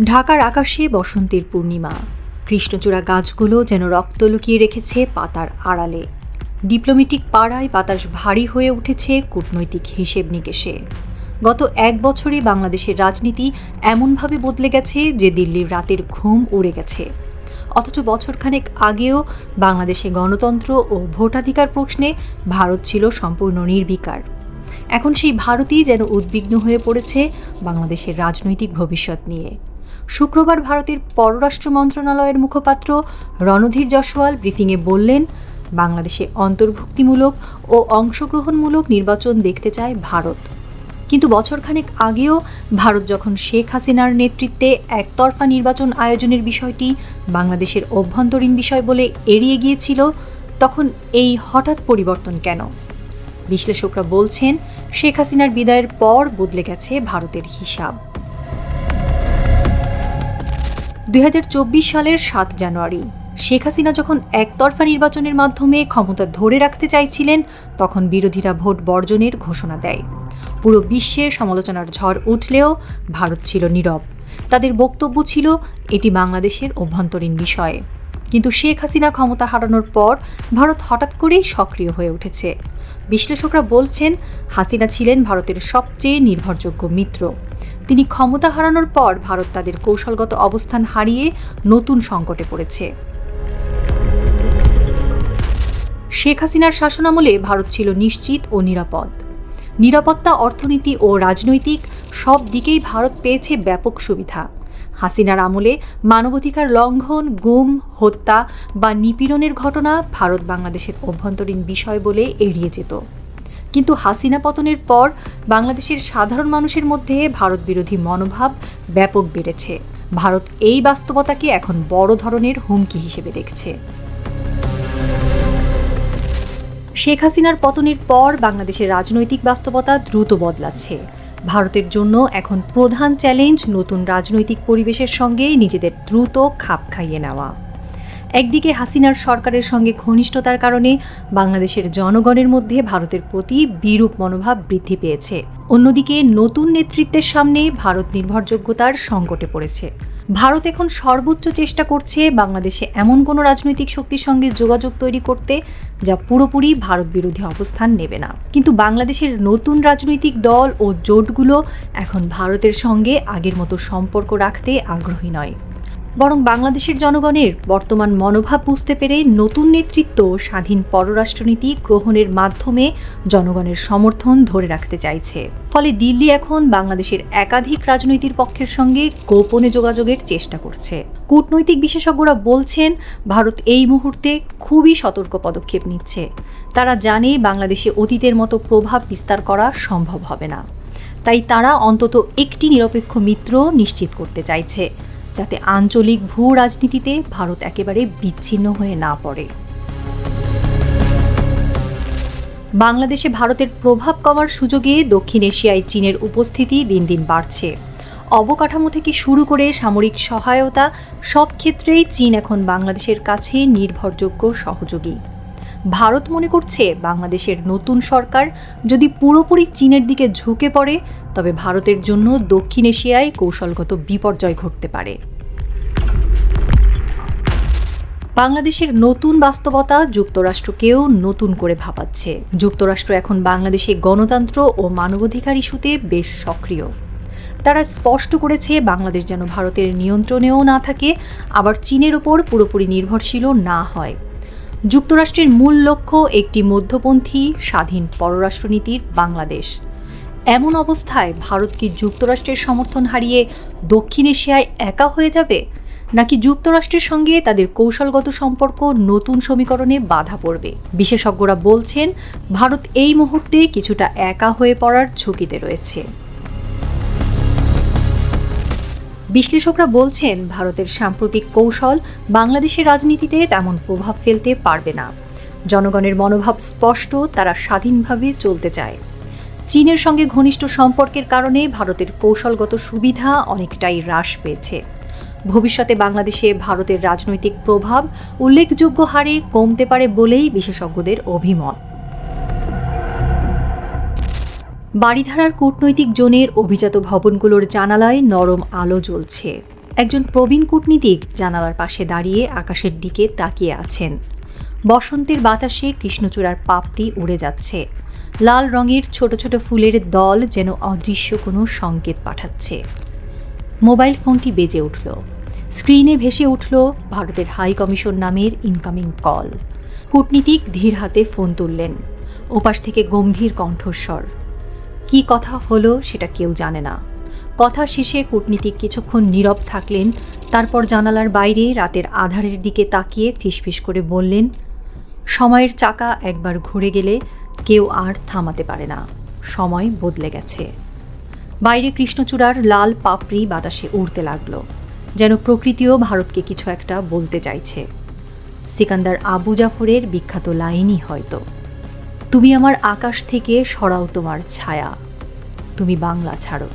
ঢাকার আকাশে বসন্তের পূর্ণিমা। কৃষ্ণচূড়া গাছগুলো যেন রক্ত লুকিয়ে রেখেছে পাতার আড়ালে। ডিপ্লোম্যাটিক পাড়ায় বাতাস ভারী হয়ে উঠেছে কূটনৈতিক হিসেব নিকেশে। গত এক বছরে বাংলাদেশের রাজনীতি এমনভাবে বদলে গেছে যে দিল্লির রাতের ঘুম উড়ে গেছে। অথচ বছরখানেক আগেও বাংলাদেশে গণতন্ত্র ও ভোটাধিকার প্রশ্নে ভারত ছিল সম্পূর্ণ নির্বিকার। এখন সেই ভারতই যেন উদ্বিগ্ন হয়ে পড়েছে বাংলাদেশের রাজনৈতিক ভবিষ্যৎ নিয়ে। শুক্রবার ভারতের পররাষ্ট্র মন্ত্রণালয়ের মুখপাত্র রণধীর জয়সওয়াল ব্রিফিংয়ে বললেন, বাংলাদেশে অন্তর্ভুক্তিমূলক ও অংশগ্রহণমূলক নির্বাচন দেখতে চায় ভারত। কিন্তু বছরখানেক আগেও ভারত যখন শেখ হাসিনার নেতৃত্বে একতরফা নির্বাচন আয়োজনের বিষয়টি বাংলাদেশের অভ্যন্তরীণ বিষয় বলে এড়িয়ে গিয়েছিল, তখন এই হঠাৎ পরিবর্তন কেন? বিশ্লেষকরা বলছেন, শেখ হাসিনার বিদায়ের পর বদলে গেছে ভারতের হিসাব। 2024 সালের 7 জানুয়ারি শেখ হাসিনা যখন একতরফা নির্বাচনের মাধ্যমে ক্ষমতা ধরে রাখতে চাইছিলেন, তখন বিরোধীরা ভোট বর্জনের ঘোষণা দেয়। পুরো বিশ্বে সমালোচনার ঝড় উঠলেও ভারত ছিল নীরব। তাদের বক্তব্য ছিল এটি বাংলাদেশের অভ্যন্তরীণ বিষয়। কিন্তু শেখ হাসিনা ক্ষমতা হারানোর পর ভারত হঠাৎ করেই সক্রিয় হয়ে উঠেছে। বিশ্লেষকরা বলছেন, হাসিনা ছিলেন ভারতের সবচেয়ে নির্ভরযোগ্য মিত্র। তিনি ক্ষমতা হারানোর পর ভারত তাদের কৌশলগত অবস্থান হারিয়ে নতুন সংকটে পড়েছে। শেখ হাসিনার শাসনামলে ভারত ছিল নিশ্চিত ও নিরাপদ। নিরাপত্তা, অর্থনীতি ও রাজনৈতিক সব দিকেই ভারত পেয়েছে ব্যাপক সুবিধা। হাসিনার আমলে মানবাধিকার লঙ্ঘন, গুম, হত্যা বা নিপীড়নের ঘটনা ভারত বাংলাদেশের অভ্যন্তরীণ বিষয় বলে এড়িয়ে যেত। কিন্তু হাসিনা পতনের পর বাংলাদেশের সাধারণ মানুষের মধ্যে ভারত বিরোধী মনোভাব ব্যাপক বেড়েছে। ভারত এই বাস্তবতাকে এখন বড় ধরনের হুমকি হিসেবে দেখছে। শেখ হাসিনার পতনের পর বাংলাদেশের রাজনৈতিক বাস্তবতা দ্রুত বদলাচ্ছে। ভারতের জন্য এখন প্রধান চ্যালেঞ্জ নতুন রাজনৈতিক পরিবেশের সঙ্গে নিজেদের দ্রুত খাপ খাইয়ে নেওয়া। একদিকে হাসিনার সরকারের সঙ্গে ঘনিষ্ঠতার কারণে বাংলাদেশের জনগণের মধ্যে ভারতের প্রতি বিরূপ মনোভাব বৃদ্ধি পেয়েছে। অন্যদিকে নতুন নেতৃত্বের সামনে ভারত নির্ভরযোগ্যতার সংকটে পড়েছে। ভারত এখন সর্বোচ্চ চেষ্টা করছে বাংলাদেশে এমন কোনো রাজনৈতিক শক্তির সঙ্গে যোগাযোগ তৈরি করতে যা পুরোপুরি ভারত বিরোধী অবস্থান নেবে না। কিন্তু বাংলাদেশের নতুন রাজনৈতিক দল ও জোটগুলো এখন ভারতের সঙ্গে আগের মতো সম্পর্ক রাখতে আগ্রহী নয়। বরং বাংলাদেশের জনগণের বর্তমান মনোভাব বুঝতে পেরে নতুন নেতৃত্ব স্বাধীন পররাষ্ট্রনীতি গ্রহণের মাধ্যমে জনগণের সমর্থন ধরে রাখতে চাইছে। ফলে দিল্লি এখন বাংলাদেশের একাধিক রাজনৈতিক পক্ষের সঙ্গে গোপনে যোগাযোগের চেষ্টা করছে। কূটনৈতিক বিশেষজ্ঞরা বলছেন, ভারত এই মুহূর্তে খুবই সতর্ক পদক্ষেপ নিচ্ছে। তারা জানে বাংলাদেশে অতীতের মতো প্রভাব বিস্তার করা সম্ভব হবে না। তাই তারা অন্তত একটি নিরপেক্ষ মিত্র নিশ্চিত করতে চাইছে, যাতে আঞ্চলিক ভূ রাজনীতিতে ভারত একেবারে বিচ্ছিন্ন হয়ে না পড়ে। বাংলাদেশে ভারতের প্রভাব কমার সুযোগে দক্ষিণ এশিয়ায় চীনের উপস্থিতি দিন দিন বাড়ছে। অবকাঠামো থেকে শুরু করে সামরিক সহায়তা, সব ক্ষেত্রেই চীন এখন বাংলাদেশের কাছে নির্ভরযোগ্য সহযোগী। ভারত মনে করছে, বাংলাদেশের নতুন সরকার যদি পুরোপুরি চীনের দিকে ঝুঁকে পড়ে, তবে ভারতের জন্য দক্ষিণ এশিয়ায় কৌশলগত বিপর্যয় ঘটতে পারে। বাংলাদেশের নতুন বাস্তবতা যুক্তরাষ্ট্রকেও নতুন করে ভাবাচ্ছে। যুক্তরাষ্ট্র এখন বাংলাদেশে গণতন্ত্র ও মানবাধিকার ইস্যুতে বেশ সক্রিয়। তারা স্পষ্ট করেছে, বাংলাদেশ যেন ভারতের নিয়ন্ত্রণেও না থাকে, আবার চীনের ওপর পুরোপুরি নির্ভরশীল না হয়। যুক্তরাষ্ট্রের মূল লক্ষ্য একটি মধ্যপন্থী স্বাধীন পররাষ্ট্রনীতির বাংলাদেশ। এমন অবস্থায় ভারত কি যুক্তরাষ্ট্রের সমর্থন হারিয়ে দক্ষিণ এশিয়ায় একা হয়ে যাবে, নাকি যুক্তরাষ্ট্রের সঙ্গে তাদের কৌশলগত সম্পর্ক নতুন সমীকরণে বাধা পড়বে? বিশেষজ্ঞরা বলছেন, ভারত এই মুহূর্তে কিছুটা একা হয়ে পড়ার ঝুঁকিতে রয়েছে। বিশ্লেষকরা বলছেন, ভারতের সাম্প্রতিক কৌশল বাংলাদেশের রাজনীতিতে তেমন প্রভাব ফেলতে পারবে না। জনগণের মনোভাব স্পষ্ট, তারা স্বাধীনভাবে চলতে চায়। চীনের সঙ্গে ঘনিষ্ঠ সম্পর্কের কারণে ভারতের কৌশলগত সুবিধা অনেকটাই হ্রাস পেয়েছে। ভবিষ্যতে বাংলাদেশে ভারতের রাজনৈতিক প্রভাব উল্লেখযোগ্য হারে কমতে পারে বলেই বিশেষজ্ঞদের অভিমত। বারিধারার কূটনৈতিক জোনের অভিজাত ভবনগুলোর জানালায় নরম আলো জ্বলছে। একজন প্রবীণ কূটনীতিক জানালার পাশে দাঁড়িয়ে আকাশের দিকে তাকিয়ে আছেন। বসন্তের বাতাসে কৃষ্ণচূড়ার পাপড়ি উড়ে যাচ্ছে। লাল রঙের ছোট ছোট ফুলের দল যেন অদৃশ্য কোনো সংকেত পাঠাচ্ছে। মোবাইল ফোনটি বেজে উঠল। স্ক্রিনে ভেসে উঠল ভারতের হাই কমিশন নামের ইনকামিং কল। কূটনীতিক ধীর হাতে ফোন তুললেন। ওপাশ থেকে গম্ভীর কণ্ঠস্বর। কী কথা হলো সেটা কেউ জানে না। কথা শেষে কূটনীতিক কিছুক্ষণ নীরব থাকলেন, তারপর জানালার বাইরে রাতের আঁধারের দিকে তাকিয়ে ফিসফিস করে বললেন, সময়ের চাকা একবার ঘুরে গেলে কেউ আর থামাতে পারে না। সময় বদলে গেছে। বাইরে কৃষ্ণচূড়ার লাল পাপড়ি বাতাসে উড়তে লাগলো, যেন প্রকৃতিও ভারতকে কিছু একটা বলতে চাইছে। সিকান্দার আবু জাফরের বিখ্যাত লাইনই হয়তো, তুমি আমার আকাশ থেকে সরাও তোমার ছায়া, তুমি বাংলা ছাড়ো।